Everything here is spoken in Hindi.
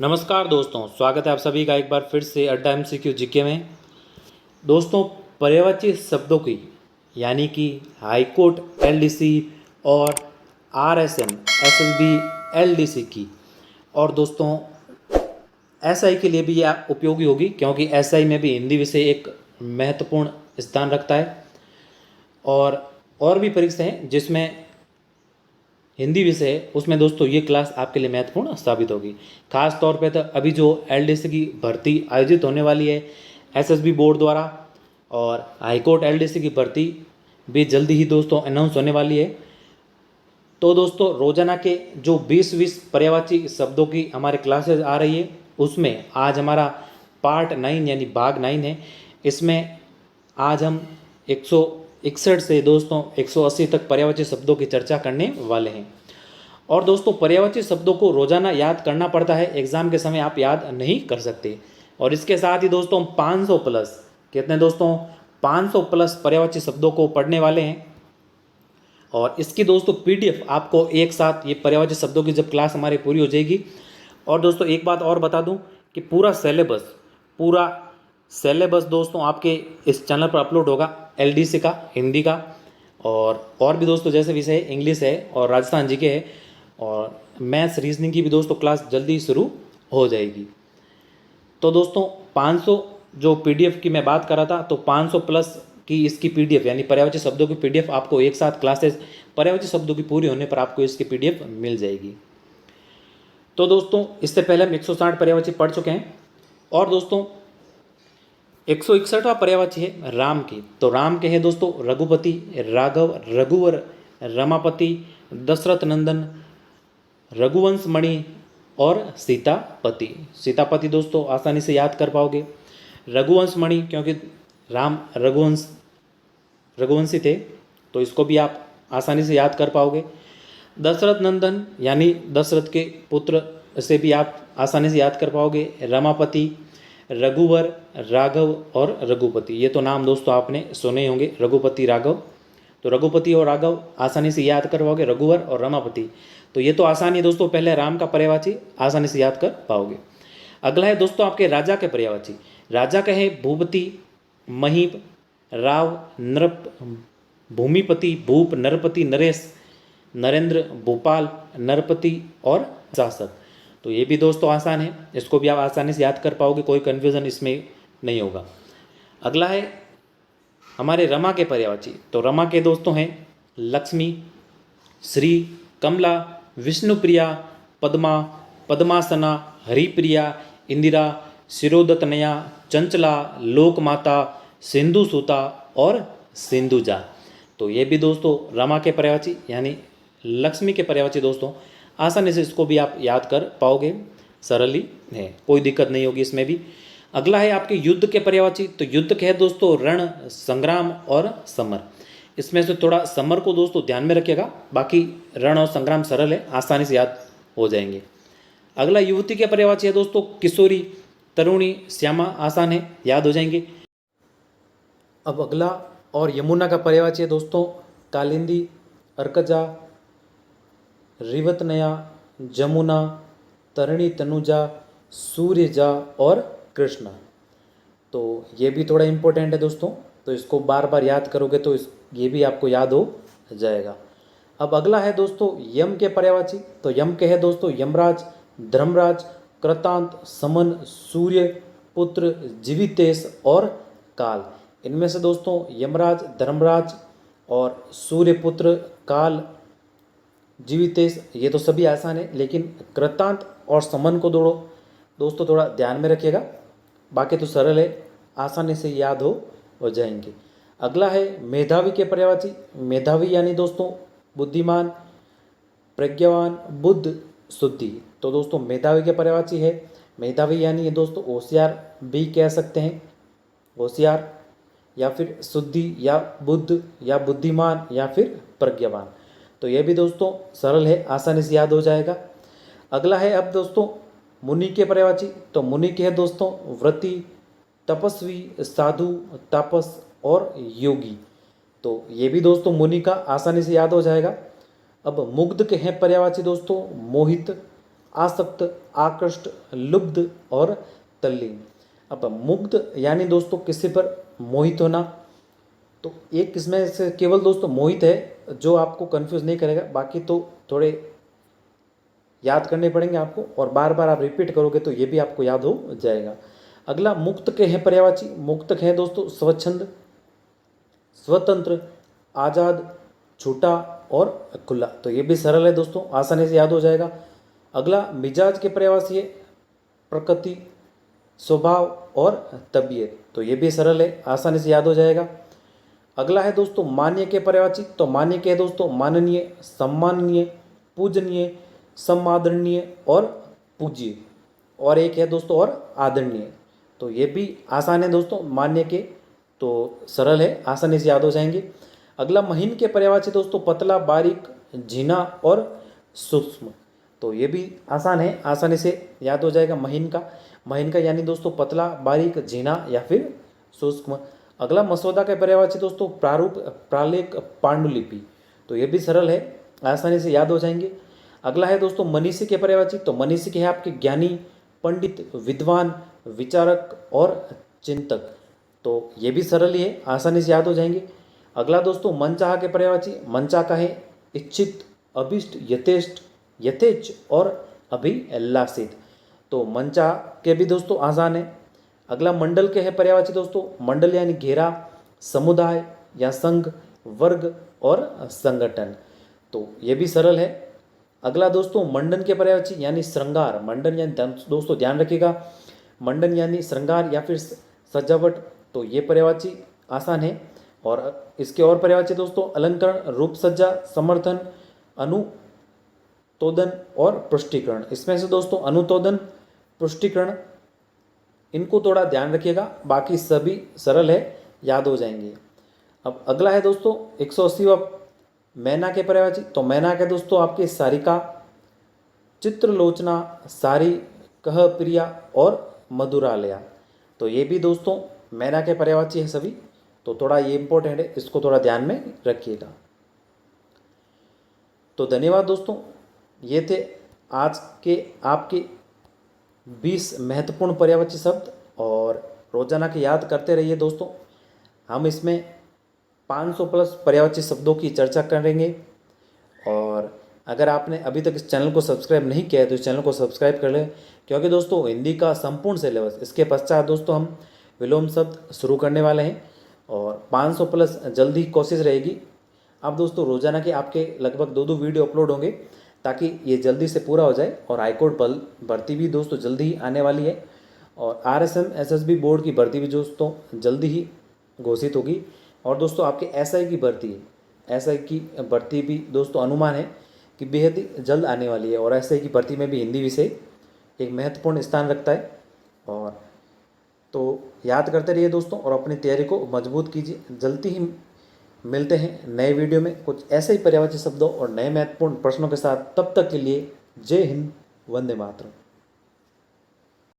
नमस्कार दोस्तों, स्वागत है आप सभी का एक बार फिर से अड्डा एमसीक्यू जीके में। दोस्तों, पर्यायवाची शब्दों की यानी कि हाईकोर्ट एलडीसी और आरएसएम एसएसबी एलडीसी की और दोस्तों एसआई के लिए भी यह उपयोगी होगी, क्योंकि एसआई में भी हिंदी विषय एक महत्वपूर्ण स्थान रखता है। और भी परीक्षा हैं जिसमें हिंदी विषय है, उसमें दोस्तों ये क्लास आपके लिए महत्वपूर्ण साबित होगी। खास तौर पे तो अभी जो एलडीसी की भर्ती आयोजित होने वाली है एसएसबी बोर्ड द्वारा, और हाईकोर्ट एलडीसी की भर्ती भी जल्दी ही दोस्तों अनाउंस होने वाली है। तो दोस्तों रोजाना के जो 20 पर्यायवाची शब्दों की हमारे क्लासेज आ रही है, उसमें आज हमारा पार्ट 9 यानी भाग 9 है। इसमें आज हम 161 से दोस्तों 180 तक पर्यायवाची शब्दों की चर्चा करने वाले हैं। और दोस्तों पर्यायवाची शब्दों को रोजाना याद करना पड़ता है, एग्जाम के समय आप याद नहीं कर सकते। और इसके साथ ही दोस्तों 500 प्लस, कितने दोस्तों 500 प्लस पर्यायवाची शब्दों को पढ़ने वाले हैं। और इसकी दोस्तों पीडीएफ आपको एक साथ, ये पर्यायवाची शब्दों की जब क्लास हमारी पूरी हो जाएगी। और दोस्तों एक बात और बता दूं कि पूरा सिलेबस दोस्तों आपके इस चैनल पर अपलोड होगा, एलडीसी का, हिंदी का, और भी दोस्तों जैसे विषय है, इंग्लिश है और राजस्थान जीके है, और मैथ्स रीजनिंग की भी दोस्तों क्लास जल्दी शुरू हो जाएगी। तो दोस्तों 500 जो पीडीएफ की मैं बात कर रहा था, तो 500 प्लस की इसकी पीडीएफ यानी पर्यायवाची शब्दों की पीडीएफ आपको एक साथ क्लासेस पर्यायवाची शब्दों की पूरी होने पर आपको इसकी पीडीएफ मिल जाएगी। तो दोस्तों इससे पहले हम 160 पर्यायवाची पढ़ चुके हैं। और दोस्तों 161वां पर्यायवाची है राम की। तो राम के हैं दोस्तों रघुपति, राघव, रघुवर, रमापति, दशरथ नंदन, रघुवंश मणि और सीतापति। सीतापति दोस्तों आसानी से याद कर पाओगे। रघुवंश मणि क्योंकि राम रघुवंशी थे, तो इसको भी आप आसानी से याद कर पाओगे। दशरथ नंदन यानी दशरथ के पुत्र से भी आप आसानी से याद कर पाओगे। रमापति, रघुवर, राघव और रघुपति, ये तो नाम दोस्तों आपने सुने होंगे, रघुपति, राघव। तो रघुपति और राघव आसानी से याद कर पाओगे, रघुवर और रमापति। तो ये तो आसानी है दोस्तों, पहले राम का पर्यायवाची आसानी से याद कर पाओगे। अगला है दोस्तों आपके राजा के पर्यायवाची। राजा का है भूपति, महीप, राव, नृप, भूमिपति, भूप, नरपति, नरेश, नरेंद्र, भोपाल, नरपति और शासक। तो ये भी दोस्तों आसान है, इसको भी आप आसानी से याद कर पाओगे, कोई कन्फ्यूज़न इसमें नहीं होगा। अगला है हमारे रमा के पर्यायवाची। तो रमा के दोस्तों हैं लक्ष्मी, श्री, कमला, विष्णुप्रिया, पद्मा, पद्मासना, हरिप्रिया, इंदिरा, शिरोदतनया, चंचला, लोकमाता, सिंधुसुता और सिंधुजा। तो ये भी दोस्तों रमा के पर्यायवाची यानी लक्ष्मी के पर्यायवाची दोस्तों आसानी से इसको भी आप याद कर पाओगे, सरल ही है, कोई दिक्कत नहीं होगी इसमें भी। अगला है आपके युद्ध के पर्यायवाची। तो युद्ध के है दोस्तों रण, संग्राम और समर। इसमें से थोड़ा समर को दोस्तों ध्यान में रखिएगा, बाकी रण और संग्राम सरल है, आसानी से याद हो जाएंगे। अगला युवती के पर्यायवाची है दोस्तों किशोरी, तरुणी, श्यामा, आसान है, याद हो जाएंगे। अब अगला और यमुना का पर्यायवाची है दोस्तों कालिंदी, अर्कजा, रिवतनया, जमुना, तरणी, तनुजा, सूर्यजा और कृष्णा। तो ये भी थोड़ा इम्पोर्टेंट है दोस्तों, तो इसको बार बार याद करोगे तो ये भी आपको याद हो जाएगा। अब अगला है दोस्तों यम के पर्यायवाची। तो यम के है दोस्तों यमराज, धर्मराज, कृतांत, समन, सूर्य पुत्र, जीवितेश और काल। इनमें से दोस्तों यमराज, धर्मराज और सूर्यपुत्र, काल, जीवितेश ये तो सभी आसान है, लेकिन कृतांत और समन को दोस्तों थोड़ा ध्यान में रखिएगा, बाकी तो सरल है, आसानी से याद हो जाएंगे। अगला है मेधावी के पर्यायवाची। मेधावी यानी दोस्तों बुद्धिमान, प्रज्ञावान, बुद्ध, शुद्धि। तो दोस्तों मेधावी के पर्यायवाची है मेधावी यानी ये दोस्तों होशियार भी कह सकते हैं, होशियार या फिर शुद्धि या बुद्ध या बुद्धिमान या फिर प्रज्ञावान। तो ये भी दोस्तों सरल है, आसानी से याद हो जाएगा। अगला है अब दोस्तों मुनि के पर्यायवाची। तो मुनि के है दोस्तों व्रती, तपस्वी, साधु, तापस और योगी। तो ये भी दोस्तों मुनि का आसानी से याद हो जाएगा। अब मुग्ध के हैं पर्यायवाची दोस्तों मोहित, आसक्त, आकृष्ट, लुब्ध और तल्लीन। अब मुग्ध यानी दोस्तों किसी पर मोहित होना, तो एक इसमें से केवल दोस्तों मोहित है जो आपको कंफ्यूज नहीं करेगा, बाकी तो थोड़े याद करने पड़ेंगे आपको, और बार बार आप रिपीट करोगे तो ये भी आपको याद हो जाएगा। अगला मुक्त के हैं पर्यायवाची। मुक्त के हैं दोस्तों स्वच्छंद, स्वतंत्र, आज़ाद, छूटा और खुला। तो ये भी सरल है दोस्तों, आसानी से याद हो जाएगा। अगला मिजाज के पर्यायवाची है प्रकृति, स्वभाव और तबीयत। तो ये भी सरल है, आसानी से याद हो जाएगा। अगला है दोस्तों मान्य के पर्यायवाची। तो मान्य के है दोस्तों माननीय, सम्माननीय, पूजनीय, समादरणीय और पूज्य। और एक है दोस्तों और आदरणीय। तो ये भी आसान है दोस्तों, मान्य के तो सरल है, आसानी से याद हो जाएंगे। अगला महीन के पर्यायवाची दोस्तों पतला, बारीक, झीना और सूक्ष्म। तो ये भी आसान है, आसानी से याद हो जाएगा महीन का। महीन का यानी दोस्तों पतला, बारीक, झीना या फिर सूक्ष्म। अगला मसौदा के पर्यायवाची दोस्तों प्रारूप, प्रालेख, पांडुलिपि। तो ये भी सरल है, आसानी से याद हो जाएंगे। अगला है दोस्तों मनीषी के पर्यायवाची। तो मनीषी के है आपके ज्ञानी, पंडित, विद्वान, विचारक और चिंतक। तो ये भी सरल ही है, आसानी से याद हो जाएंगे। अगला दोस्तों मनचाहा के पर्यायवाची। मनचाहा का है इच्छित, अभिष्ट, यथेष्ट, यथेच और अभिलाषित। तो मनचाहा के भी दोस्तों आसान है। अगला मंडल के है पर्यायवाची दोस्तों। मंडल यानी घेरा, समुदाय या संघ, वर्ग और संगठन। तो ये भी सरल है। अगला दोस्तों मंडन के पर्यायवाची यानी श्रृंगार। मंडन यानी दोस्तों ध्यान रखिएगा, मंडन यानी श्रृंगार या फिर सजावट। तो ये पर्यायवाची आसान है। और इसके और पर्यायवाची दोस्तों अलंकरण, रूप सज्जा, समर्थन, अनुतोदन और पुष्टिकरण। इसमें से दोस्तों अनुतोदन, पुष्टिकरण, इनको थोड़ा ध्यान रखिएगा, बाकी सभी सरल है, याद हो जाएंगे। अब अगला है दोस्तों 180वां मैना के पर्यायवाची। तो मैना के दोस्तों आपके सारिका, चित्रलोचना, सारी, कह, प्रिया और मधुरालया। तो ये भी दोस्तों मैना के पर्यायवाची है सभी। तो थोड़ा ये इंपॉर्टेंट है, इसको थोड़ा ध्यान में रखिएगा। तो धन्यवाद दोस्तों, ये थे आज के आपके 20 महत्वपूर्ण पर्यायवाची शब्द, और रोजाना के याद करते रहिए दोस्तों। हम इसमें 500 प्लस पर्यायवाची शब्दों की चर्चा करेंगे। और अगर आपने अभी तक इस चैनल को सब्सक्राइब नहीं किया है तो इस चैनल को सब्सक्राइब कर लें, क्योंकि दोस्तों हिंदी का संपूर्ण सिलेबस इसके पश्चात दोस्तों हम विलोम शब्द शुरू करने वाले हैं, और 500 प्लस जल्दी कोशिश रहेगी। अब दोस्तों रोजाना के आपके लगभग 2 वीडियो अपलोड होंगे, ताकि ये जल्दी से पूरा हो जाए। और हाईकोर्ट भर्ती भी दोस्तों जल्दी ही आने वाली है, और RSM SSB बोर्ड की भर्ती भी दोस्तों जल्दी ही घोषित होगी। और दोस्तों आपके SI की भर्ती है, SI की भर्ती भी दोस्तों अनुमान है कि बेहद ही जल्द आने वाली है। और SI की भर्ती में भी हिंदी विषय एक महत्वपूर्ण स्थान रखता है। और तो याद करते रहिए दोस्तों, और अपनी तैयारी को मजबूत कीजिए। जल्दी ही मिलते हैं नए वीडियो में कुछ ऐसे ही पर्यायवाची शब्दों और नए महत्वपूर्ण प्रश्नों के साथ। तब तक के लिए जय हिंद, वंदे मातरम।